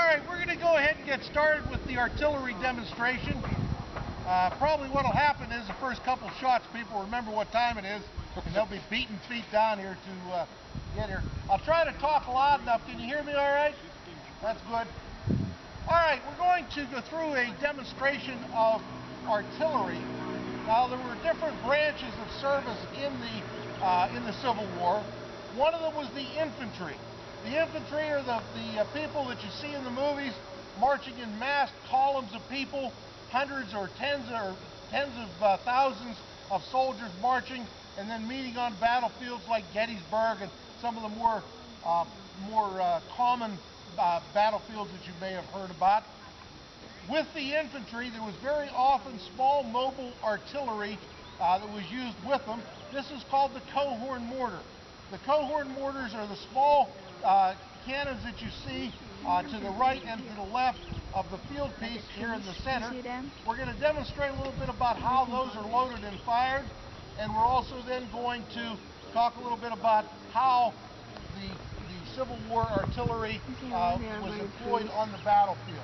right, we're going to go ahead and get started with the artillery demonstration. Probably what will happen is the first couple shots, people remember what time it is, and they'll be beating feet down here to get here. I'll try to talk loud enough. Can you hear me all right? That's good. All right, we're going to go through a demonstration of artillery. Now, there were different branches of service in the Civil War. One of them was the infantry. The infantry are the people that you see in the movies marching in massed columns of people, hundreds or tens of thousands of soldiers marching and then meeting on battlefields like Gettysburg and some of the more common battlefields that you may have heard about. With the infantry, there was very often small mobile artillery that was used with them. This is called the cohorn mortar. The cohorn mortars are the small cannons that you see to the right and to the left of the field piece here in the center. We're going to demonstrate a little bit about how those are loaded and fired, and we're also then going to talk a little bit about how the Civil War artillery was employed on the battlefield.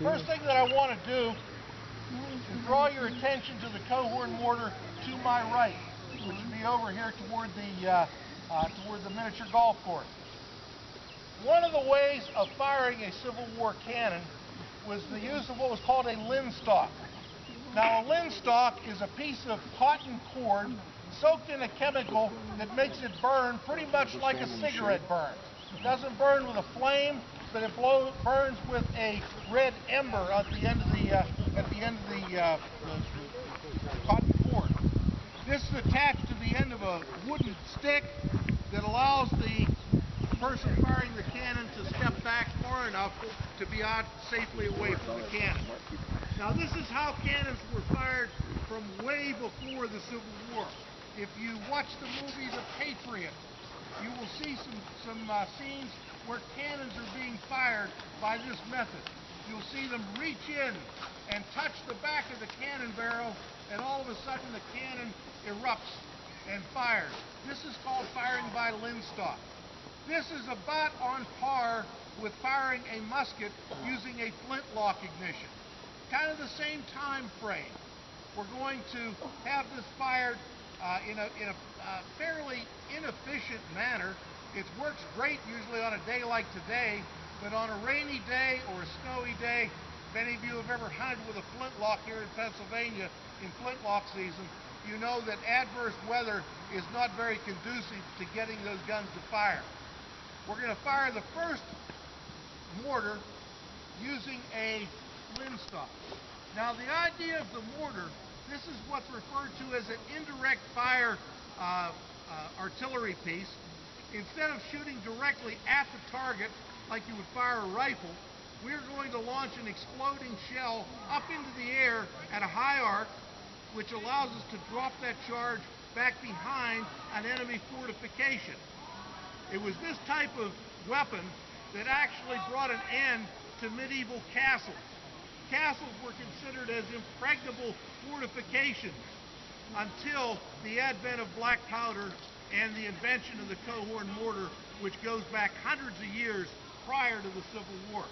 First thing that I want to do is draw your attention to the cohorn mortar to my right, which would be over here toward the miniature golf course. One of the ways of firing a Civil War cannon was the use of what was called a linstock. Now, a linstock is a piece of cotton cord soaked in a chemical that makes it burn pretty much like a cigarette burns. It doesn't burn with a flame, but it burns with a red ember at the end of the cotton cord. This is attached to the end of a wooden stick that allows the person firing the cannon to step back far enough to be out safely away from the cannon. Now, this is how cannons were fired from way before the Civil War. If you watch the movie The Patriot, you will see some scenes where cannons are being fired by this method. You'll see them reach in and touch the back of the cannon barrel, and all of a sudden the cannon erupts and fires. This is called firing by linstock. This is about on par with firing a musket using a flintlock ignition. Kind of the same time frame. We're going to have this fired in a fairly inefficient manner. It works great usually on a day like today, but on a rainy day or a snowy day, if any of you have ever hunted with a flintlock here in Pennsylvania in flintlock season, you know that adverse weather is not very conducive to getting those guns to fire. We're going to fire the first mortar using a linstock. Now, the idea of the mortar, this is what's referred to as an indirect fire artillery piece. Instead of shooting directly at the target like you would fire a rifle, we're going to launch an exploding shell up into the air at a high arc, which allows us to drop that charge back behind an enemy fortification. It was this type of weapon that actually brought an end to medieval castles. Castles were considered as impregnable fortifications until the advent of black powder and the invention of the cohorn mortar, which goes back hundreds of years prior to the Civil War.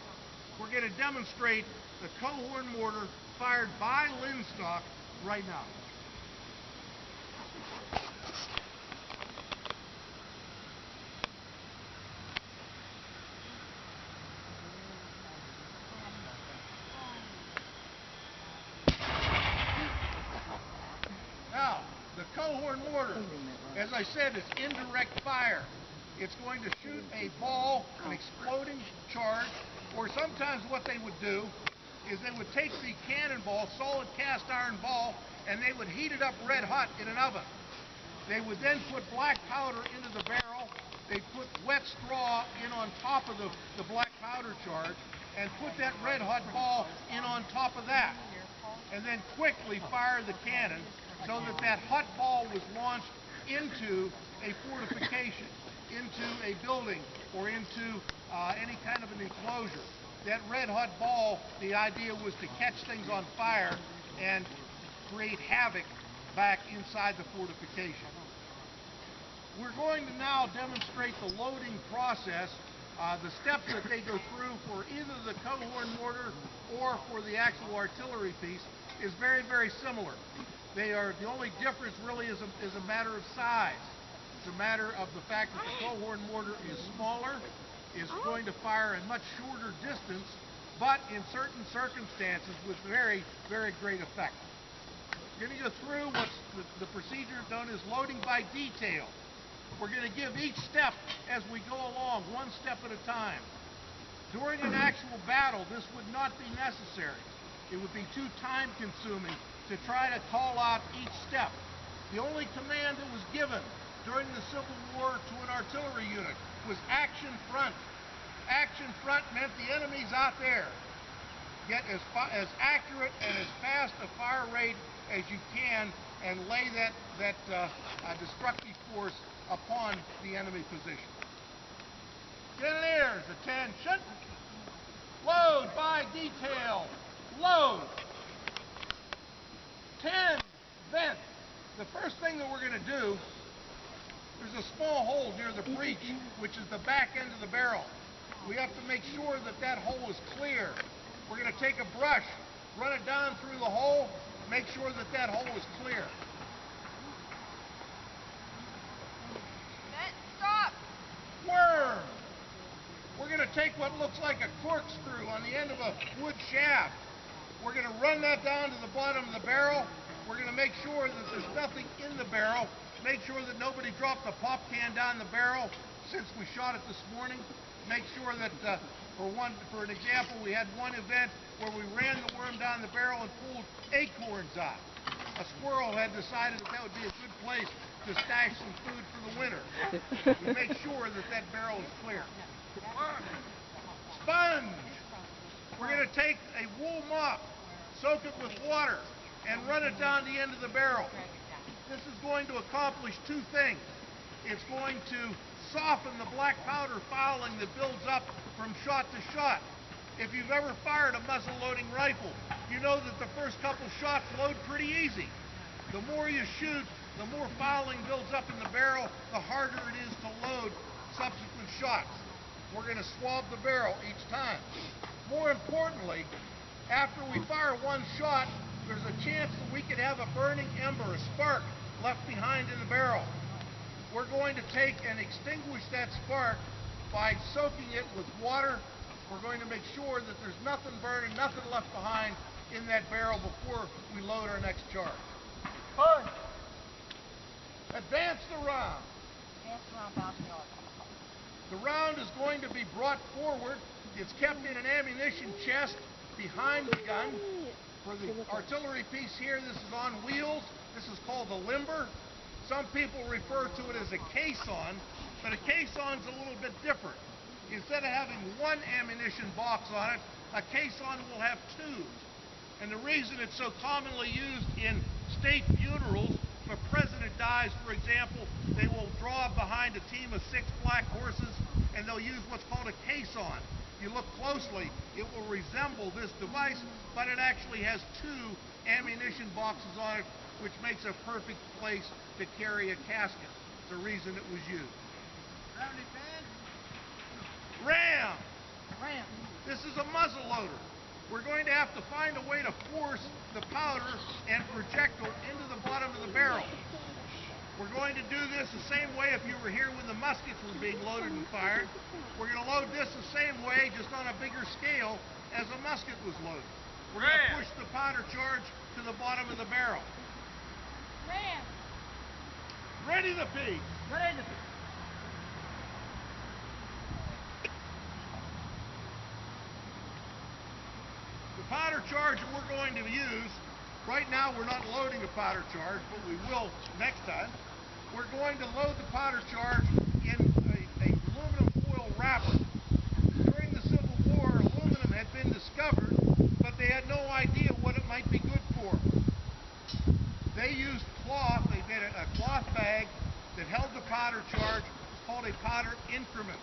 We're going to demonstrate the cohorn mortar fired by linstock right now. Now, the cohorn mortar, as I said, is indirect fire. It's going to shoot a ball, an exploding charge, or sometimes what they would do is they would take the cannonball, solid cast iron ball, and they would heat it up red hot in an oven. They would then put black powder into the barrel. They'd put wet straw in on top of the black powder charge and put that red hot ball in on top of that, and then quickly fire the cannon so that that hot ball was launched into a fortification, into a building, or into any kind of an enclosure. That red hot ball, the idea was to catch things on fire and create havoc back inside the fortification. We're going to now demonstrate the loading process The steps that they go through for either the Coehorn mortar or for the actual artillery piece is very, very similar. They are, the only difference really is a matter of size. It's a matter of the fact that the Coehorn mortar is smaller, is going to fire a much shorter distance, but in certain circumstances with very, very great effect. We're going to go through what's the procedure known as loading by detail. We're going to give each step as we go along, one step at a time. During an actual battle, this would not be necessary. It would be too time-consuming to try to call out each step. The only command that was given during the Civil War to an artillery unit was action front. Action front meant the enemy's out there. Get as accurate and as fast a fire rate as you can and lay that destructive force upon the enemy position. Cannoneers, attention! Load by detail. Load. 10, vent. The first thing that we're going to do, there's a small hole near the breech, which is the back end of the barrel. We have to make sure that that hole is clear. We're going to take a brush, run it down through the hole, make sure that that hole is clear. Stop! Worm. We're going to take what looks like a corkscrew on the end of a wood shaft. We're going to run that down to the bottom of the barrel. We're going to make sure that there's nothing in the barrel. Make sure that nobody dropped the pop can down the barrel since we shot it this morning. Make sure that, for an example, we had one event where we ran the worm down the barrel and pulled acorns out. A squirrel had decided that would be a good place to stash some food for the winter. We make sure that that barrel is clear. Sponge. We're going to take a wool mop, soak it with water, and run it down the end of the barrel. This is going to accomplish two things. It's going to soften the black powder fouling that builds up from shot to shot. If you've ever fired a muzzle-loading rifle, you know that the first couple shots load pretty easy. The more you shoot, the more fouling builds up in the barrel, the harder it is to load subsequent shots. We're going to swab the barrel each time. More importantly, after we fire one shot, there's a chance that we could have a burning ember, a spark, left behind in the barrel. We're going to take and extinguish that spark by soaking it with water. We're going to make sure that there's nothing burning, nothing left behind in that barrel before we load our next charge. Punch! Advance the round. The round is going to be brought forward. It's kept in an ammunition chest behind the gun. For the artillery piece here, this is on wheels. This is called a limber. Some people refer to it as a caisson, but a caisson's a little bit different. Instead of having one ammunition box on it, a caisson will have two. And the reason it's so commonly used in state funerals, if a president dies, for example, they will draw behind a team of 6 black horses, and they'll use what's called a caisson. If you look closely, it will resemble this device, but it actually has 2 ammunition boxes on it, which makes a perfect place to carry a casket. It's the reason it was used. Rounded band? Ram! Ram. This is a muzzle loader. We're going to have to find a way to force the powder and projectile into the bottom of the barrel. We're going to do this the same way if you were here when the muskets were being loaded and fired. We're going to load this the same way, just on a bigger scale, as a musket was loaded. We're going to push the powder charge to the bottom of the barrel. Ram. Ready the piece. Ready the piece. The powder charge that we're going to use, right now we're not loading a powder charge, but we will next time. We're going to load the powder charge in a aluminum foil wrapper. During the Civil War, aluminum had been discovered, but they had no idea what it might be good for. They used cloth. They made a cloth bag that held the powder charge. It's called a powder increment.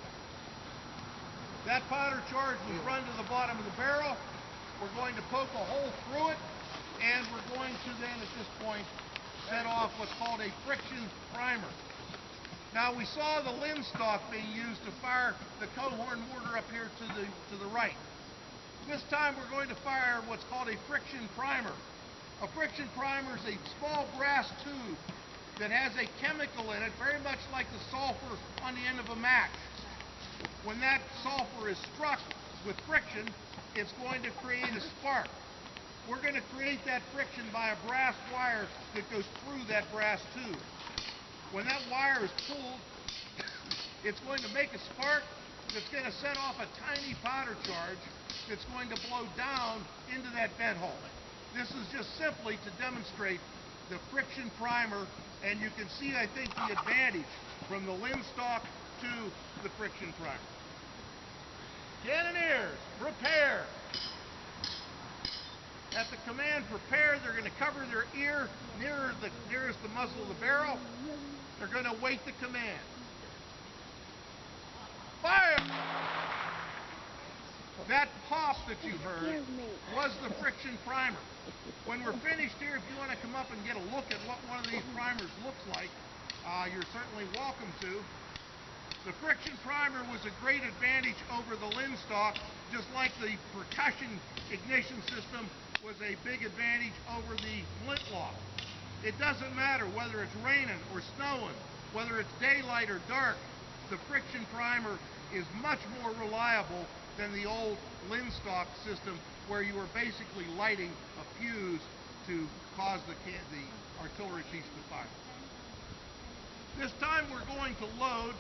That powder charge was run to the bottom of the barrel. We're going to poke a hole through it, and we're going to then, at this point, set off what's called a friction primer. Now we saw the linstock being used to fire the Cohorn mortar up here to the right. This time we're going to fire what's called a friction primer. A friction primer is a small brass tube that has a chemical in it, very much like the sulfur on the end of a match. When that sulfur is struck with friction, it's going to create a spark. We're going to create that friction by a brass wire that goes through that brass tube. When that wire is pulled, it's going to make a spark that's going to set off a tiny powder charge that's going to blow down into that vent hole. This is just simply to demonstrate the friction primer, and you can see, I think, the advantage from the linstock to the friction primer. Cannoneers, prepare. At the command prepare, they're going to cover their ear nearest the muzzle of the barrel. They're going to wait the command. Fire! That pop that you heard was the friction primer. When we're finished here, if you want to come up and get a look at what one of these primers looks like, you're certainly welcome to. The friction primer was a great advantage over the linstock, just like the percussion ignition system was a big advantage over the flintlock. It doesn't matter whether it's raining or snowing, whether it's daylight or dark, the friction primer is much more reliable than the old linstock system where you were basically lighting a fuse to cause the artillery piece to fire. This time we're going to load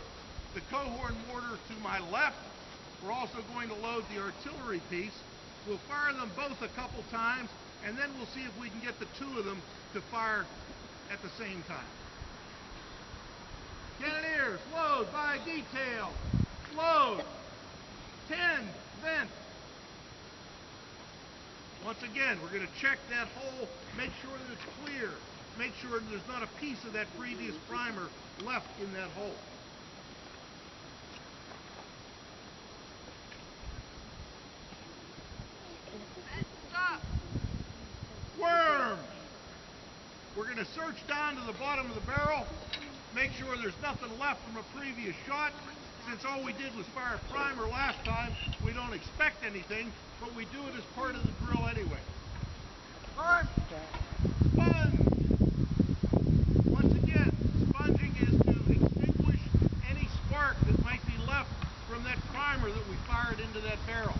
the Cohorn mortar to my left. We're also going to load the artillery piece. We'll fire them both a couple times, and then we'll see if we can get the two of them to fire at the same time. Cannoneers, load by detail. Load. 10, vent. Once again, we're going to check that hole, make sure that it's clear, make sure that there's not a piece of that previous primer left in that hole. Worms! We're going to search down to the bottom of the barrel, make sure there's nothing left from a previous shot. Since all we did was fire a primer last time, we don't expect anything, but we do it as part of the drill anyway. Sponge! Sponge! Once again, sponging is to extinguish any spark that might be left from that primer that we fired into that barrel.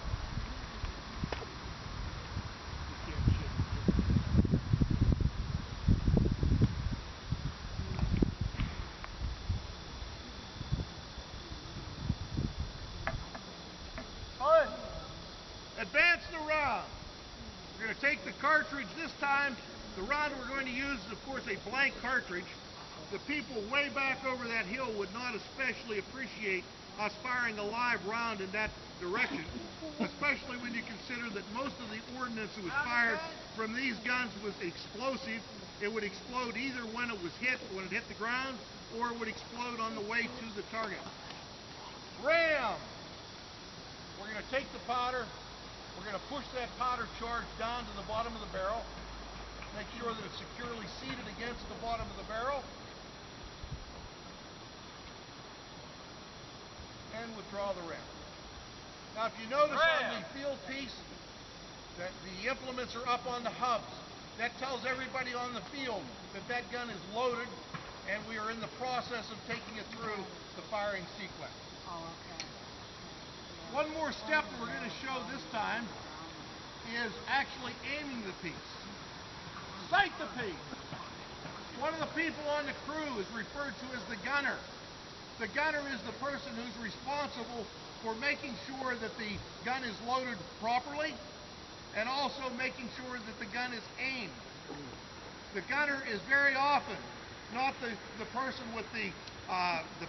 Advance the round. We're going to take the cartridge this time. The round we're going to use is, of course, a blank cartridge. The people way back over that hill would not especially appreciate us firing a live round in that direction, especially when you consider that most of the ordnance that was fired from these guns was explosive. It would explode either when it was hit, when it hit the ground, or it would explode on the way to the target. Ram! We're going to take the powder. We're going to push that powder charge down to the bottom of the barrel. Make sure that it's securely seated against the bottom of the barrel. And withdraw the ram. Now if you notice on the field piece that the implements are up on the hubs, that tells everybody on the field that that gun is loaded and we are in the process of taking it through the firing sequence. Oh, okay. One more step that we're going to show this time is actually aiming the piece. Sight the piece. One of the people on the crew is referred to as the gunner. The gunner is the person who's responsible for making sure that the gun is loaded properly and also making sure that the gun is aimed. The gunner is very often not the person with the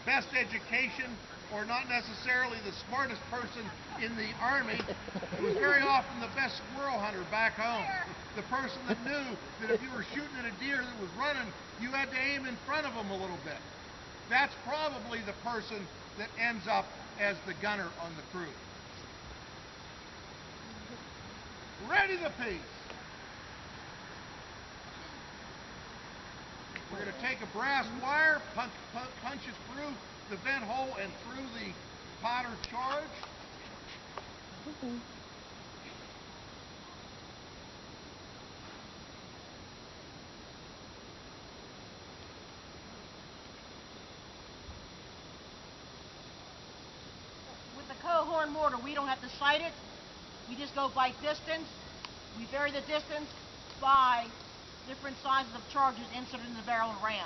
best education or not necessarily the smartest person in the Army. It was very often the best squirrel hunter back home. The person that knew that if you were shooting at a deer that was running, you had to aim in front of him a little bit. That's probably the person that ends up as the gunner on the crew. Ready the piece. We're going to take a brass wire, punch it through the vent hole and through the powder charge. Okay. With the Cohorn mortar, we don't have to sight it. We just go by distance. We vary the distance by different sizes of charges inserted in the barrel and ram.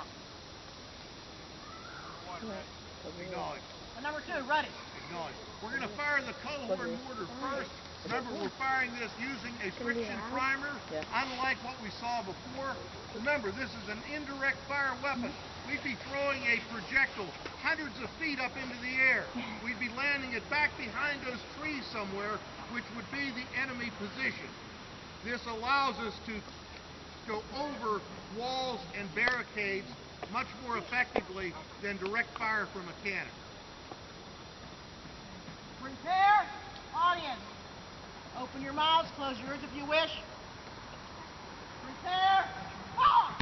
Acknowledge. And number 2, ready. Acknowledge. We're going to fire the Cohorn mortar first. Remember, we're firing this using a friction primer, unlike what we saw before. Remember, this is an indirect fire weapon. We'd be throwing a projectile hundreds of feet up into the air. We'd be landing it back behind those trees somewhere, which would be the enemy position. This allows us to go over walls and barricades much more effectively than direct fire from a cannon. Prepare. Audience. Open your mouths, close your ears if you wish. Prepare. Fire!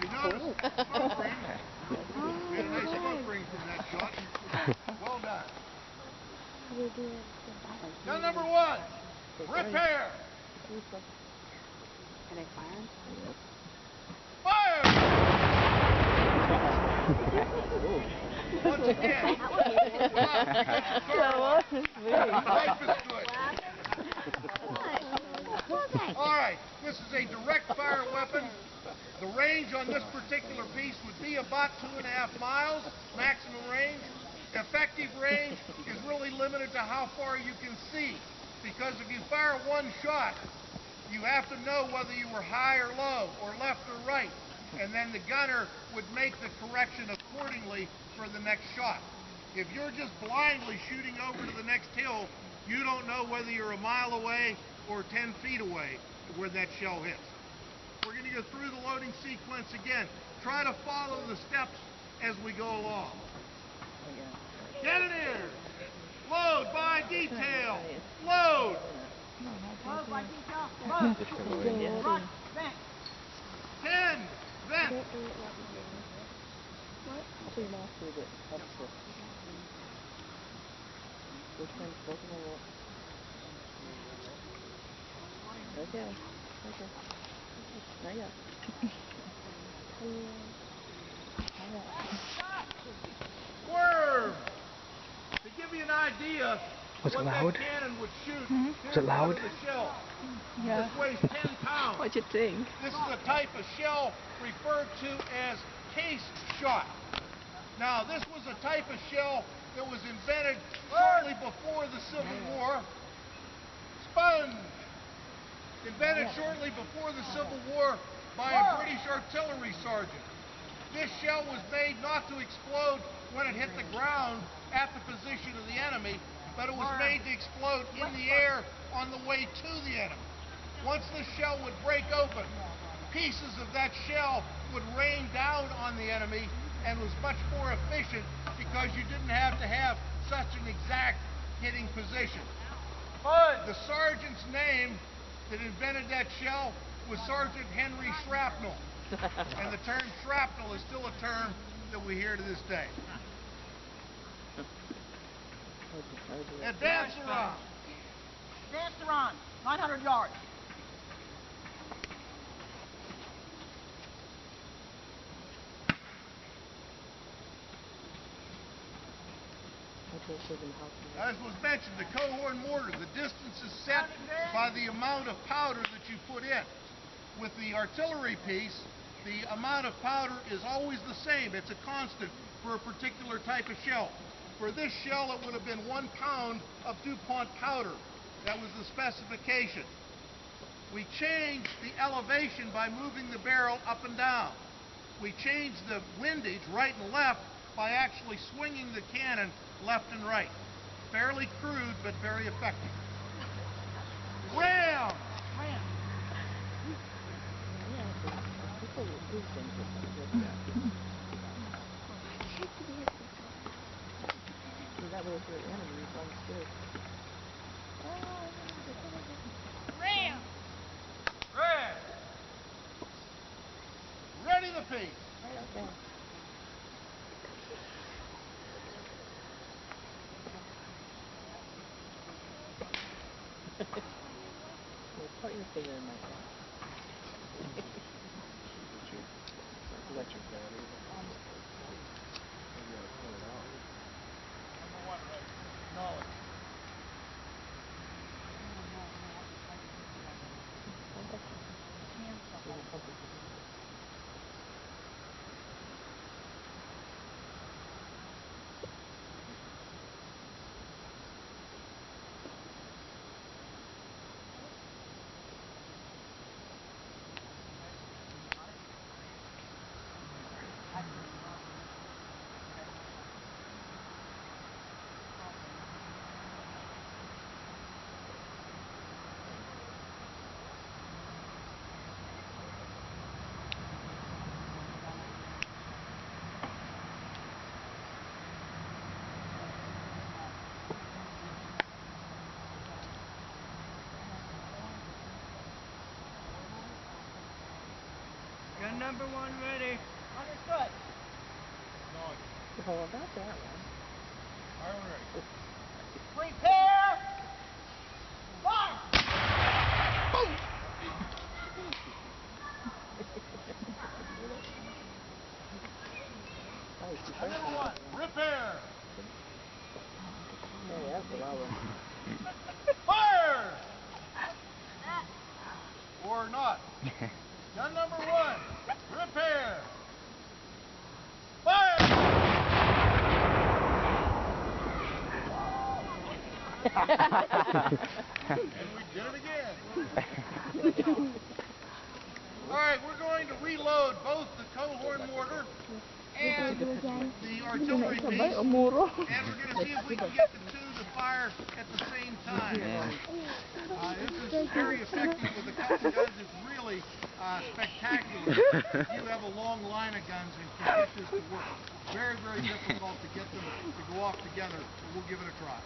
You notice smoke ring. We had a nice smoke ring from that shot. Well done. Gun number 1. Prepare. Can I fire? Fire! Once again. Life is good. All right, this is a direct fire weapon. The range on this particular piece would be about 2.5 miles, maximum range. Effective range is really limited to how far you can see, because if you fire one shot, you have to know whether you were high or low, or left or right, and then the gunner would make the correction accordingly for the next shot. If you're just blindly shooting over to the next hill, you don't know whether you're a mile away or 10 feet away where that shell hits. We're going to go through the loading sequence again. Try to follow the steps as we go along. Cannoneers, load by detail, load. Load by detail. Load. Run. Vent. 10, vent. What? So you lost a bit. Which one's both of them? Okay. Okay. Not yet. Swerve. To give you an idea Was it what loud? that cannon would shoot, Was it loud? here's the shell. Yeah. This weighs 10 pounds. What'd you think? This is a type of shell referred to as case shot. Now, this was a type of shell that was invented shortly before the Civil War. Sponge. Invented shortly before the Civil War by a British artillery sergeant. This shell was made not to explode when it hit the ground at the position of the enemy, but it was made to explode in the air on the way to the enemy. Once the shell would break open, pieces of that shell would rain down on the enemy and was much more efficient because you didn't have to have such an exact hitting position. The sergeant's name that invented that shell was Sergeant Henry Shrapnel. And the term shrapnel is still a term that we hear to this day. Advance around. Advance around. 900 yards. As was mentioned, the Cohorn mortar, the distance is set by the amount of powder that you put in. With the artillery piece, the amount of powder is always the same. It's a constant for a particular type of shell. For this shell, it would have been 1 pound of DuPont powder. That was the specification. We changed the elevation by moving the barrel up and down. We changed the windage, right and left, by actually swinging the cannon left and right. Fairly crude, but very effective. Ram! Ram. That way, if you're an enemy, you sound scared. Ram. Ram! Well, put your finger in my thumb. Electric battery. Number one, ready. Acknowledge. Gun number one ready. Understood. Acknowledge. Oh, about that one. Fire when ready. Prepare. Fire. Boom! Number one, repair. Hey, that's what I was. Fire! Or not. Gun number one, repair. Fire! And we did it again. All right, we're going to reload both the cohorn mortar and the artillery piece, and we're going to see if we can get the two to fire at the same time. This is very effective with a couple guns. It's really spectacular if you have a long line of guns and can get this to work. Very, very difficult to get them to go off together, but we'll give it a try.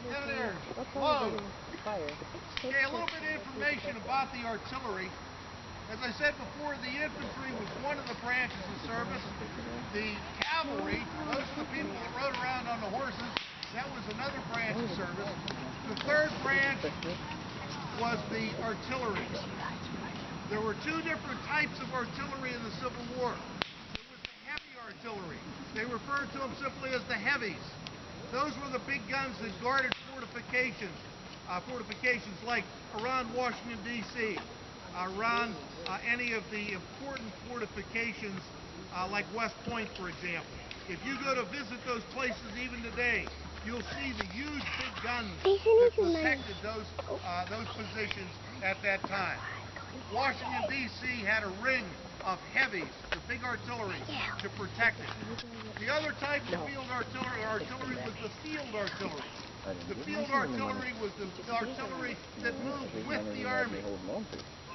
Seven there. Load. Okay, a little bit of information about the artillery. As I said before, the infantry was one of the branches of service. The cavalry, those are the people that rode around on the horses, that was another branch of service. The third branch was the artillery. There were two different types of artillery in the Civil War. It was the heavy artillery. They referred to them simply as the heavies. Those were the big guns that guarded fortifications like around Washington, D.C., around any of the important fortifications like West Point, for example. If you go to visit those places even today, you'll see the huge big guns that protected those positions at that time. Washington, D.C. had a ring of heavies, the big artillery, to protect it. The other type of field artillery was the field artillery. The field artillery was the artillery that moved with the army.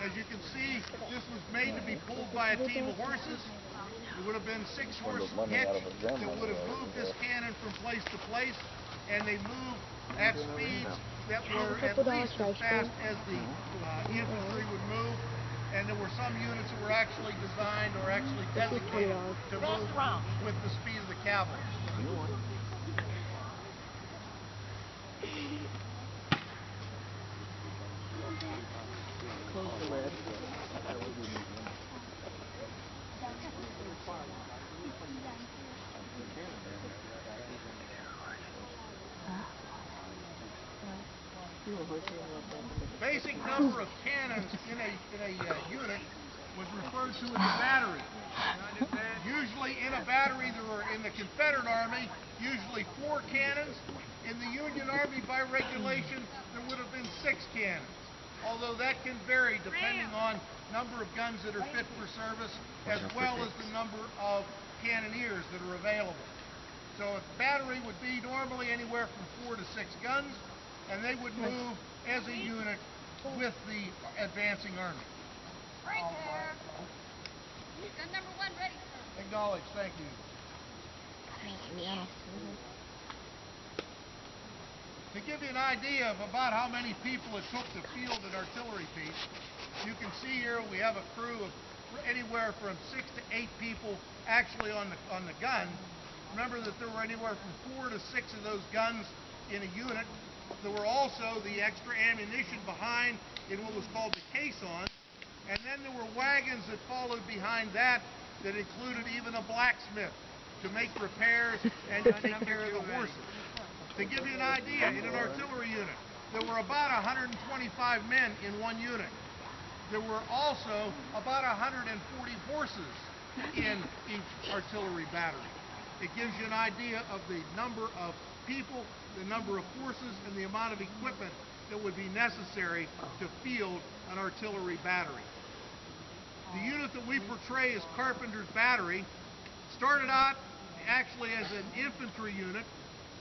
As you can see, this was made to be pulled by a team of horses. It would have been 6-horse hitch that would have moved this cannon from place to place, and they moved at speeds that were at least as fast as the infantry would move. And there were some units that were actually designed or actually designated to move with the speed of the cavalry. Close the lid. Basic number of cannons in a unit was referred to as a battery. Usually in a battery, there were, in the Confederate Army, usually 4 cannons. In the Union Army, by regulation, there would have been 6 cannons. Although that can vary depending on number of guns that are fit for service, as well as the number of cannoneers that are available. So a battery would be normally anywhere from 4 to 6 guns, and they would move as a unit with the advancing army. Prepare. Gun number one ready, sir. Acknowledge, thank you. To give you an idea of about how many people it took to field an artillery piece, you can see here we have a crew of anywhere from 6 to 8 people actually on the gun. Remember that there were anywhere from 4 to 6 of those guns in a unit. There were also the extra ammunition behind in what was called the caisson, and then there were wagons that followed behind that that included even a blacksmith to make repairs and to take care of the horses. To give you an idea, in an artillery unit, there were about 125 men in one unit. There were also about 140 horses in each artillery battery. It gives you an idea of the number of people, the number of horses, and the amount of equipment that would be necessary to field an artillery battery. The unit that we portray as Carpenter's Battery started out actually as an infantry unit,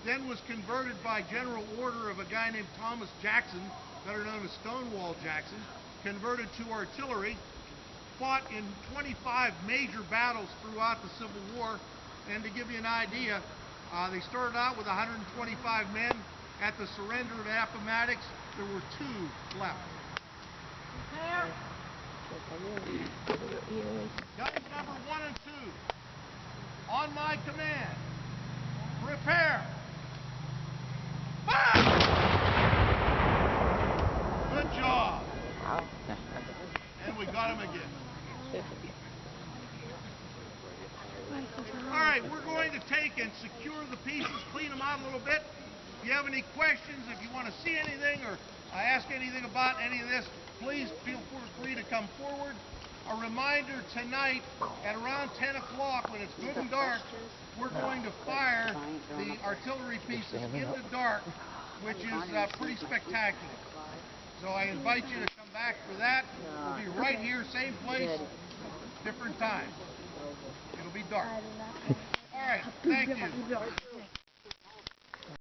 then was converted by general order of a guy named Thomas Jackson, better known as Stonewall Jackson, converted to artillery, fought in 25 major battles throughout the Civil War, and to give you an idea, they started out with 125 men. At the surrender of Appomattox, there were 2 left. Prepare. Guns number 1 and 2, on my command, prepare. Fire! Good job. And we got him again. All right, we're going to take and secure the pieces, clean them out a little bit. If you have any questions, if you want to see anything or ask anything about any of this, please feel free to come forward. A reminder, tonight at around 10 o'clock when it's good and dark, we're going to fire the artillery pieces in the dark, which is pretty spectacular. So I invite you to come back for that. We'll be right here, same place, different time. It'll be dark. All right, thank you.